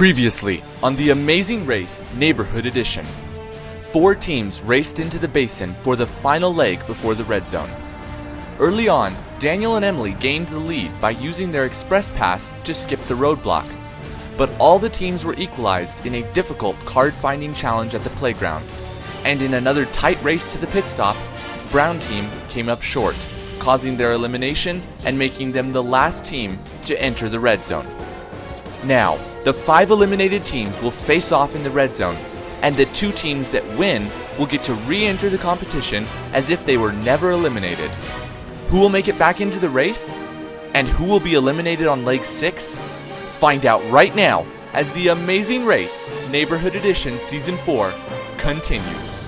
Previously on the Amazing Race Neighborhood Edition, 4 teams raced into the basin for the final leg before the red zone. Early on, Daniel and Emily gained the lead by using their express pass to skip the roadblock, but all the teams were equalized in a difficult card-finding challenge at the playground, and in another tight race to the pit stop, Brown team came up short, causing their elimination and making them the last team to enter the red zone. Now, the 5 eliminated teams will face off in the red zone, and the 2 teams that win will get to re-enter the competition as if they were never eliminated. Who will make it back into the race? And who will be eliminated on leg 6? Find out right now as the Amazing Race Neighborhood Edition Season 4 continues.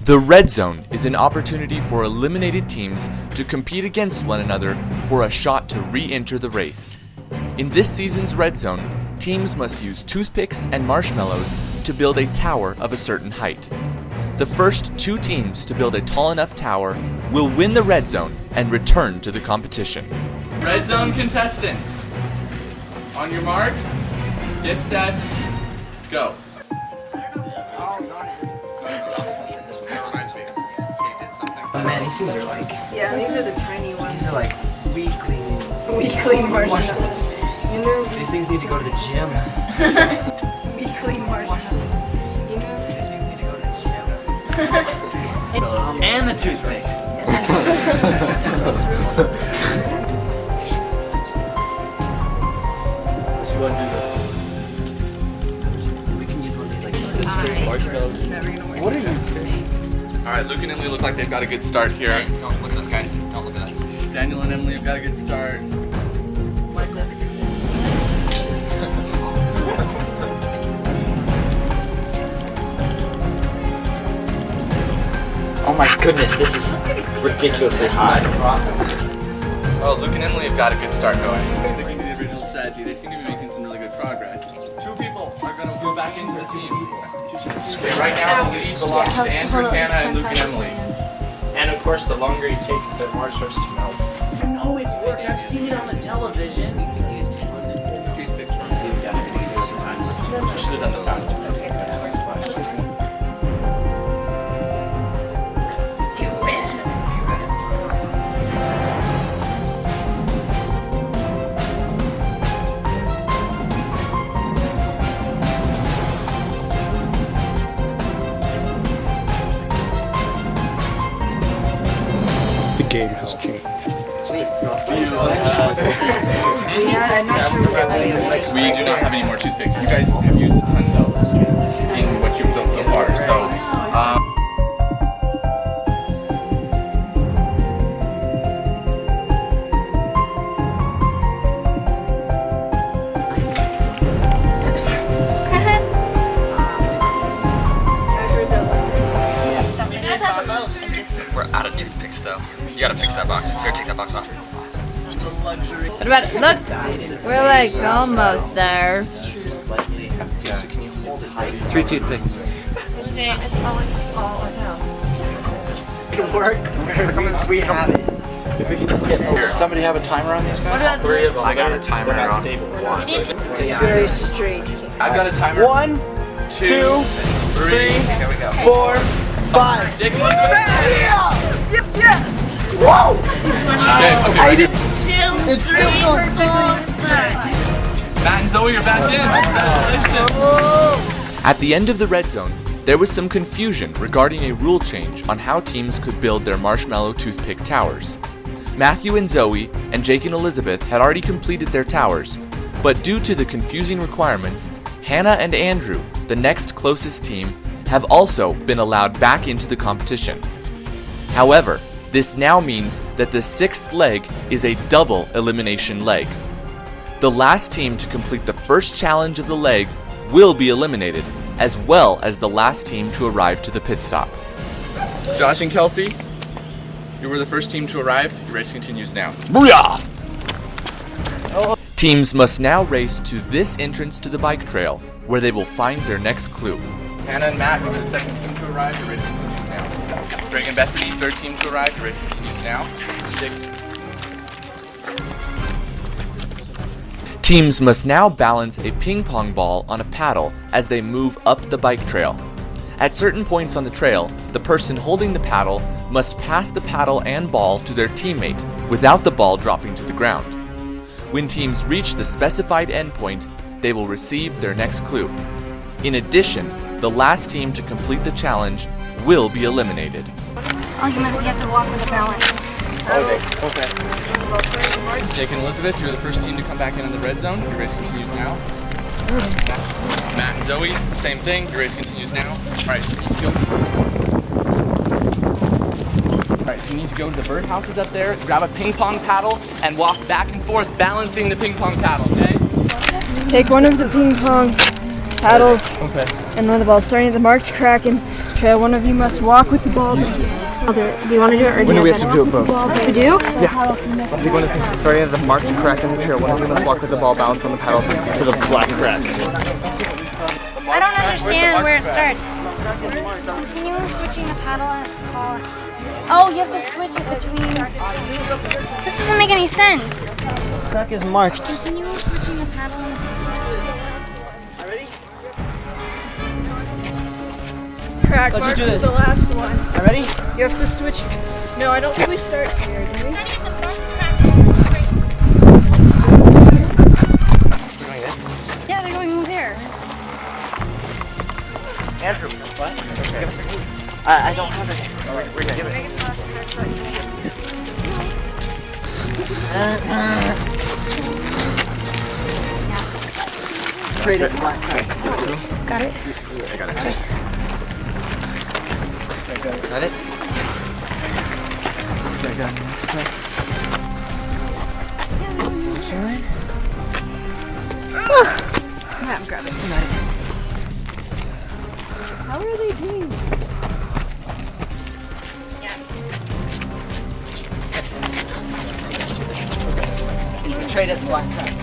The red zone is an opportunity for eliminated teams to compete against one another for a shot to re-enter the race. In this season's red zone, teams must use toothpicks and marshmallows to build a tower of a certain height. The first 2 teams to build a tall enough tower will win the red zone and return to the competition. Red zone contestants, on your mark, get set, go. Man, these things are like... Yeah, these are the tiny ones. These are like weekly marshmallows. You know, these things need to go to the gym. weekly marshmallows. You know, These things need to go to the gym. And the toothpicks. Let's go and do this. We can use one of these like marshmallows. what are you? Alright, Luke and Emily look like they've got a good start here. Hey, don't look at us, guys. Don't look at us. Daniel and Emily have got a good start. Oh my goodness, this is ridiculously high. Oh, Luke and Emily have got a good start going. Sticking to the original strategy, they seem to be making some really good progress. 2 people are going to go back into the team. Okay, right now the lead belongs to Andrew, Hannah, and Luke and Emily. And of course, the longer you take, the more starts to melt. You know it's working. I've seen it on the television. We can use toothpicks. Should have done the fast. The game has changed. I'm not sure We do not have any more toothpicks. You guys have used a ton though in what you've built so far. So, We're out of toothpicks, though. You gotta fix that box. Here, take that box off. What about it? Look, we're like almost there. Slightly. So can you hold height? 3 toothpicks. Okay, it's all I know. It can work. We have it. So if we can just get over. Does somebody have a timer on these What guys? about 3 of them. I got a timer They're not on. stable. It's very straight. I've got a timer. 1, 2, 3, Here we go. 4, 5. Jake and Elizabeth. Okay, ready? It's still going. Matt and Zoe are back in. Congratulations. At the end of the red zone, there was some confusion regarding a rule change on how teams could build their marshmallow toothpick towers. Matthew and Zoe and Jake and Elizabeth had already completed their towers, but due to the confusing requirements, Hannah and Andrew, the next closest team, have also been allowed back into the competition. However, this now means that the sixth leg is a double elimination leg. The last team to complete the first challenge of the leg will be eliminated, as well as the last team to arrive to the pit stop. Josh and Kelsey, you were the first team to arrive. Your race continues now. Booyah! Teams must now race to this entrance to the bike trail, where they will find their next clue. Hannah and Matt, you were the second team to arrive. Your race continues now. Greg and Bethany, third team to arrive. Your race continues now. Teams must now balance a ping-pong ball on a paddle as they move up the bike trail. At certain points on the trail, the person holding the paddle must pass the paddle and ball to their teammate without the ball dropping to the ground. When teams reach the specified endpoint, they will receive their next clue. In addition, the last team to complete the challenge will be eliminated. All you have to walk with a balance. Jake and Elizabeth, you're the first team to come back in on the red zone. Your race continues now. Matt and Zoe, same thing. Your race continues now. Alright, so you need to go to the birdhouses up there, grab a ping pong paddle, and walk back and forth balancing the ping pong paddle, okay? Take one of the ping pong paddles and one of the balls. Starting at the marked crack and trail, one of you must walk with the ball. I'll do it. Do you want to do it or do you We have to do it both. We do? Take one of the starting at the marked crack in the chair. One of you must walk with the ball balanced on the paddle to the black crack. I don't understand where it starts. Continue switching the paddle and ball. Oh, you have to switch it between. This doesn't make any sense. Crack is marked. Continue switching the paddle and Crack marked is the last one. Are ready? You have to switch. No, I don't think we start here, do we? Yeah, they're going over there. Andrew, what? Give us a clue. I don't have it. We're gonna give it. Trade it. Got it? I got it. Got it? I'm grabbing it. How are they doing? Trade it black crack.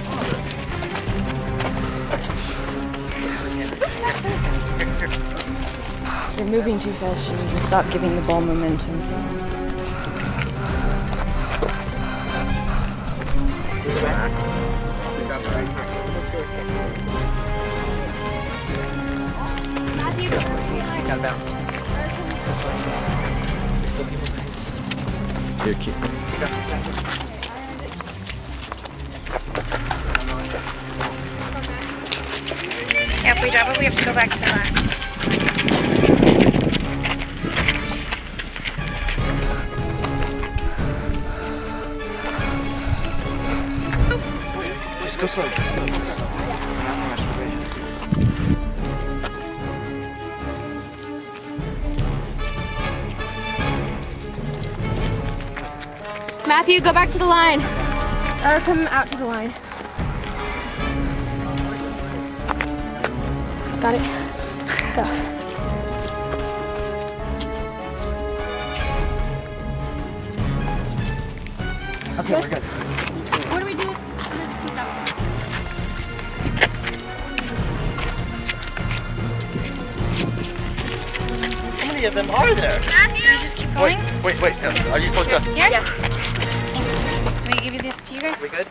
You're moving too fast. You need to stop giving the ball momentum. Got it down. Here, keep. Yeah, if we drop it, we have to go back to the last. Just go slow. Go slow. Nothing much to wait. Matthew, go back to the line. Or come out to the line. Got it. Go. Okay, we're good. What do we do with this piece out? How many of them are there? Do we just keep going? Wait. Are you supposed to? Here? Yeah. Thanks. Can we give you this to you guys? We good?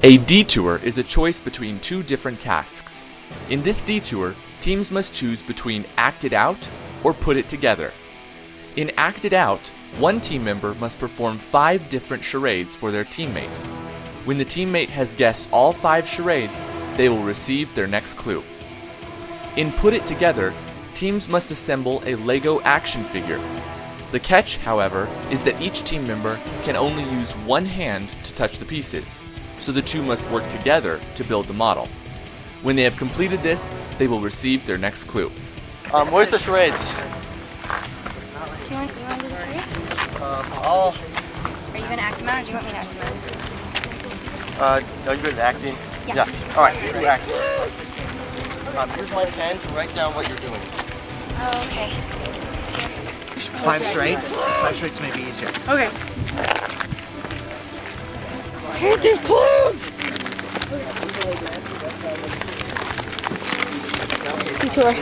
A detour is a choice between two different tasks. In this detour, teams must choose between act it out or put it together. In act it out, one team member must perform 5 different charades for their teammate. When the teammate has guessed all 5 charades, they will receive their next clue. In put it together, teams must assemble a Lego action figure. The catch, however, is that each team member can only use one hand to touch the pieces, so the two must work together to build the model. When they have completed this, they will receive their next clue. Where's the charades? Do you want to do the charades? I'll. Are you going to act them out or do you want me to act them out? Are you good at acting? Yeah. Alright, you act. Here's my pen to write down what you're doing. Oh, okay. 5 charades? 5 charades may be easier. Okay. Hate these clues! Detour.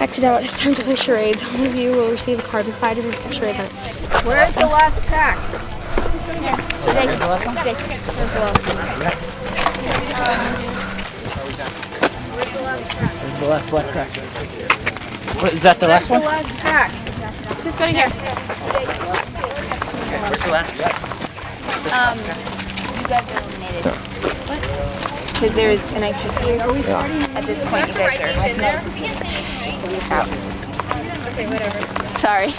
Act it out. It's time to play charades. One of you will receive a card with 5 different charades on it. Where's the last crack? Today. Where's the last one? Today. Where's the last one? Where's the last crack? Where's the last black crack? What, is that the last one? The last crack. Just go to here. Where's the last crack? You guys are eliminated. What? Because there's an extra team. Are we starting? At this point, you guys are out. Okay, whatever. Sorry.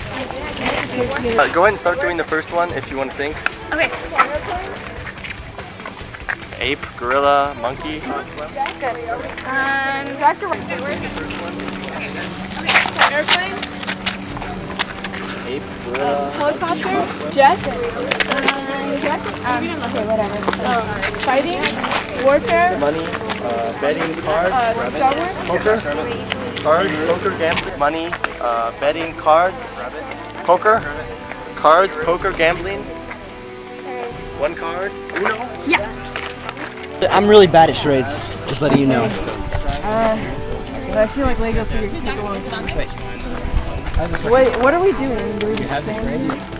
Go ahead and start doing the first one if you want to think. Okay. Ape, gorilla, monkey. Good. Dr. Where's the first one? Airplane? Ape, gorilla. Helicopter? Jet? Okay, whatever. Fighting? Warfare? Money, betting, cards, poker, gambling, money, betting, cards, poker, cards, poker, gambling, one card, Uno. Yeah. I'm really bad at charades, just letting you know. I feel like Lego figures take a long time. Wait, what are we doing? Do we just stand?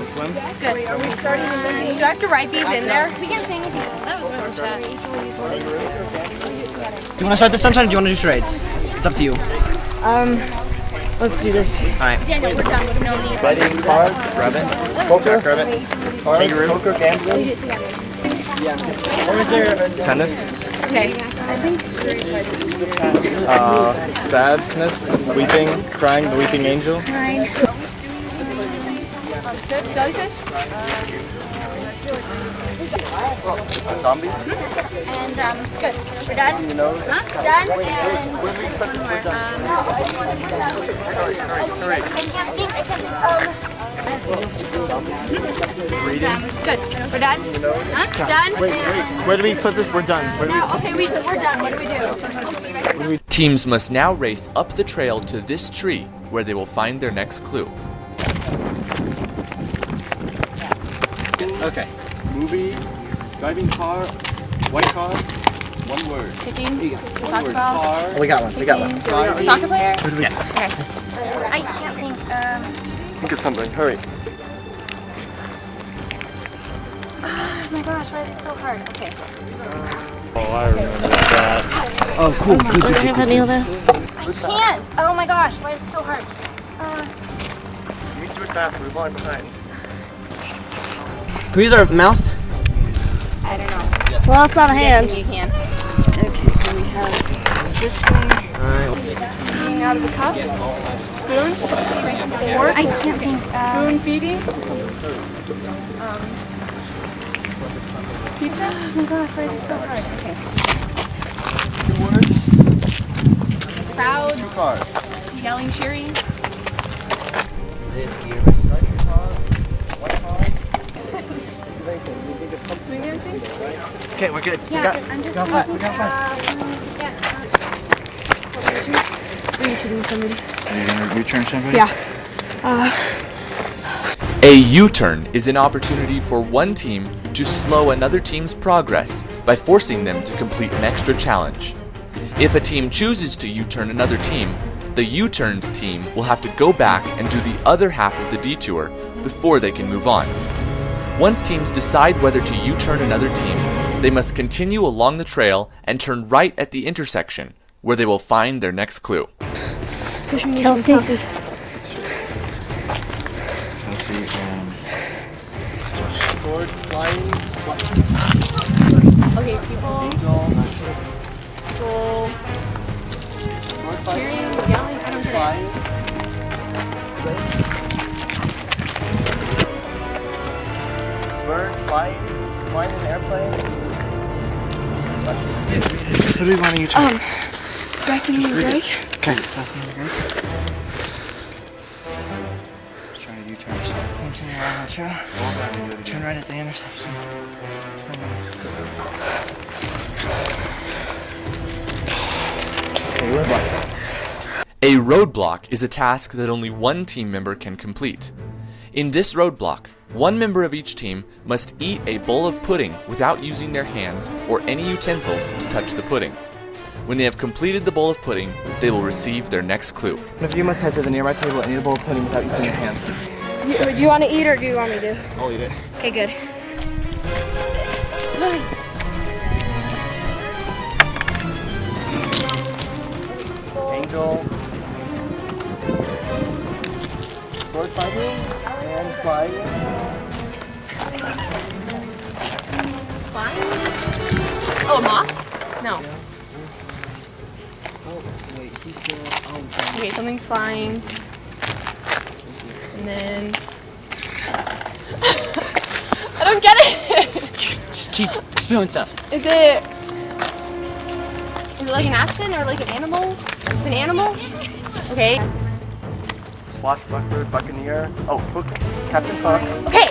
Swim. Good. Are we starting in the... Do I have to write these in there? We can say anything. That was more chat. Do you want to start this sometime or do you want to do charades? It's up to you. Let's do this. Alright. Daniel, we're done with no need. Betting, cards, rabbit, poker, cards, kangaroo, poker, gambling. Tennis. Okay. Sadness, weeping, crying, the weeping angel. Jellyfish? Zombie. And, good. We're done? Done. And Three. I can't think. Reading. Good. We're done? Done? Wait. Where do we put this? We're done. Where do we Okay, we're done. What do we do? Teams must now race up the trail to this tree, where they will find their next clue. Okay. Movie, driving car, white car, one word. Kicking? One word. Car. We got one. Soccer player? Yes. Okay. I can't think. Think of something. Hurry. Oh my gosh, why is it so hard? Okay. Oh, cool. Good. I can't! Oh my gosh, why is it so hard? You need to do it fast. We're falling behind. Can we use our mouth? I don't know. Well, it's not a hand. You can. Okay, so we have this thing. Alright. Eating out of a cup. Spoon. Fork. I can't think. Spoon feeding. Pizza. Oh my gosh, why is it so hard? Okay. 2 words. Crowd. 2 cars. Yelling, cheering. Swing dancing. Okay, we're good. Yeah, I'm just got Are you shooting somebody? Are you gonna U-turn somebody? Yeah. A U-turn is an opportunity for one team to slow another team's progress by forcing them to complete an extra challenge. If a team chooses to U-turn another team, the U-turned team will have to go back and do the other half of the detour before they can move on. Once teams decide whether to U-turn another team, They must continue along the trail and turn right at the intersection, where they will find their next clue. Push me, Kelsey. Kelsey. Kelsey and Sword flying. Okay, people. Angel. Cheering, yelling, I don't get it. Bird flying in an airplane. who do we want to U-turn? Bethany and Greg. Okay. Bethany and Greg. Let's try to U-turn. Continue around the trail. Turn right at the intersection. Find the next clue. A roadblock is a task that only one team member can complete. In this roadblock, one member of each team must eat a bowl of pudding without using their hands or any utensils to touch the pudding. When they have completed the bowl of pudding, they will receive their next clue. One of you must head to the nearby table and eat a bowl of pudding without using your hands. Do you want to eat or do you want me to? I'll eat it. Okay, good. Angel. Sword fighting and flying. Oh, moth? No. Okay, something's flying. And then... I don't get it! Just keep spewing stuff. Is it like an action or like an animal? It's an animal? Okay. Swashbuckler, Buccaneer. Oh, Hook, Captain Hook. Okay!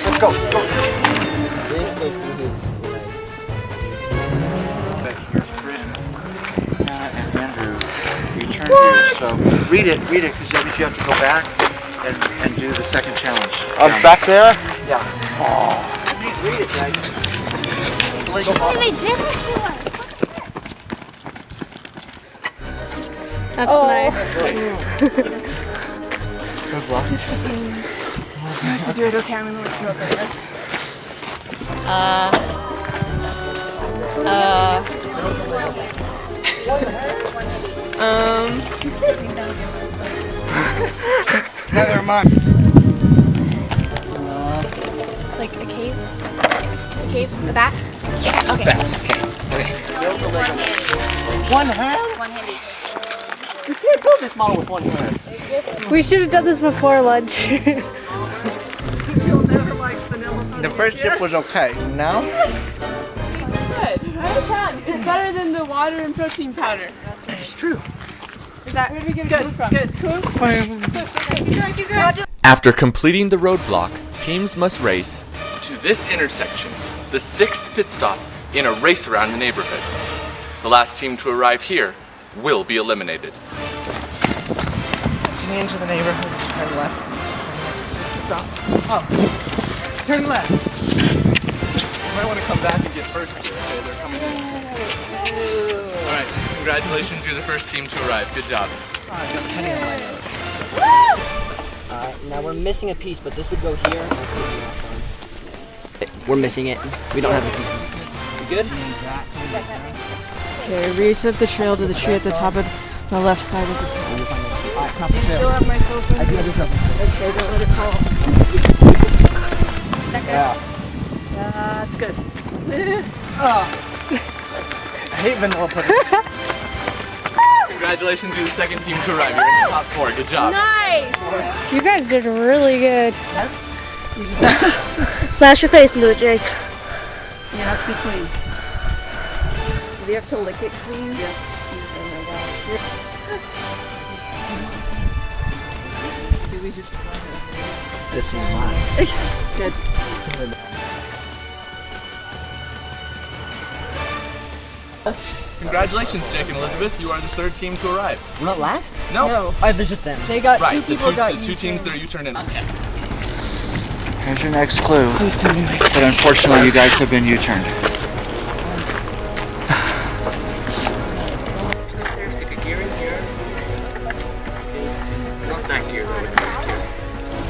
Let's go. This goes through his But your friend Hannah and Andrew U-turned here, so read it, because that means you have to go back and do the second challenge. Back there? Yeah. Read it, Greg. They did it to us. That's nice. Good luck. To do it, okay, I'm gonna look through it first. Never mind. Like a cave? A cave in the back? Yes, Okay. bats. Okay. One hand? One hand each. You can't build this model with one hand. We should have done this before lunch. The first chip was okay. Now? Good. It's better than the water and protein powder. It's true. Is that where did we get it from? Good. Cool. Keep going. After completing the roadblock, teams must race to this intersection, the 6th pit stop in a race around the neighborhood. The last team to arrive here will be eliminated. Continue into the neighborhood. Turn left. Stop. Oh. Turn left. You might want to come back and get first here, okay? They're coming in. Alright, congratulations, you're the first team to arrive. Good job. Now we're missing a piece, but this would go here. We're missing it. We don't have the pieces. You good? Okay, reset the trail to the tree at the top of the left side of the trail. Do you still have my cell phone? I do have your cell phone. Okay, don't let it fall. Yeah. That's good. I hate vanilla pudding. Congratulations, you're the second team to arrive. You're in the top 4. Good job. Nice! You guys did really good. Smash your face into it, Jake. Yeah, it has to be clean. Does he have to lick it clean? Yeah. Oh my god. This one's mine. Good. Congratulations, Jake and Elizabeth. You are the 3rd team to arrive. We're not last? No. Oh, there's just them. They got Right, two people got the two teams that are U-turned in. Here's your next clue. Please tell me. But unfortunately, you guys have been U-turned.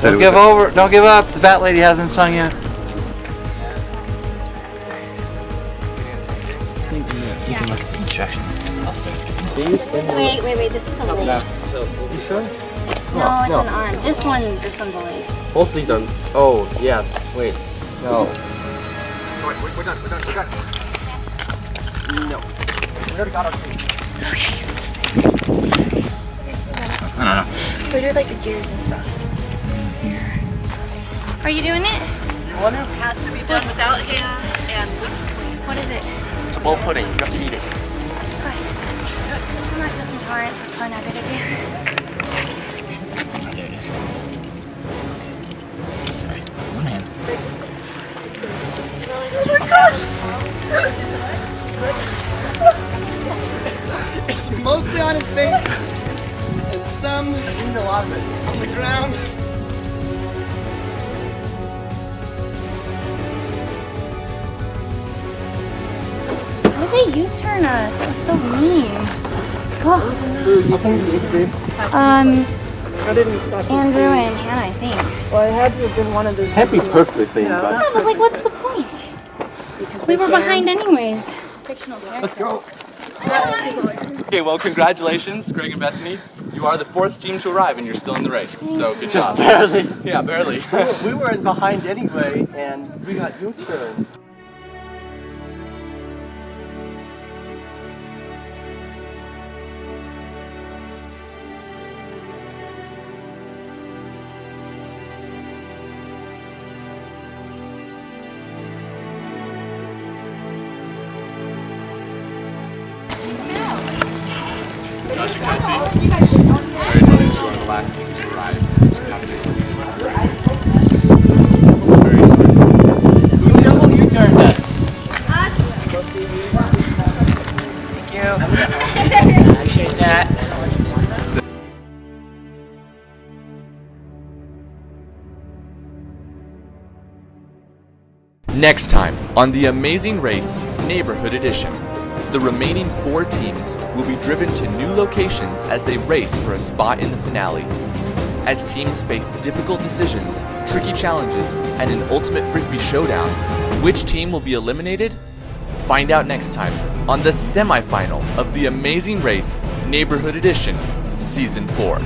Don't give up. The fat lady hasn't sung yet. these in the... Wait, this is a leg. No, so, you sure? No, it's an arm. This one's a leg. Both of these are... Oh, yeah, wait. No. Wait, we're done. No. We already got our team. So do like the gears and stuff. Are you doing it? One has to be done without hands and whipped cream. What is it? It's a bowl pudding. You have to eat it. Okay. I'm lactose intolerant, so it's probably not a good idea. There it is. Sorry. One hand. It's mostly on his face, and some, a lot of it, on the ground. Why did they U-turn us? That was so mean. Oh. I didn't stop. Andrew and Hannah, I think. Well, it had to have been one of those. Can't be perfectly clean, Yeah. but... Yeah, but like, what's the point? Because We they were can. behind anyways. Fictional character. Let's go. Okay, well, congratulations, Greg and Bethany. You are the 4th team to arrive, and you're still in the race. So good job. Barely. Yeah, barely. We were behind anyway, and we got U-turned. Josh and Kelsey. Sorry to tell you, you are the last team to arrive. You have to very sorry. Who double U-turned us? Thank you. Appreciate that. Next time on The Amazing Race Neighborhood Edition, the remaining 4 teams will be driven to new locations as they race for a spot in the finale. As teams face difficult decisions, tricky challenges, and an ultimate frisbee showdown, which team will be eliminated? Find out next time on the semifinal of The Amazing Race Neighborhood Edition Season 4.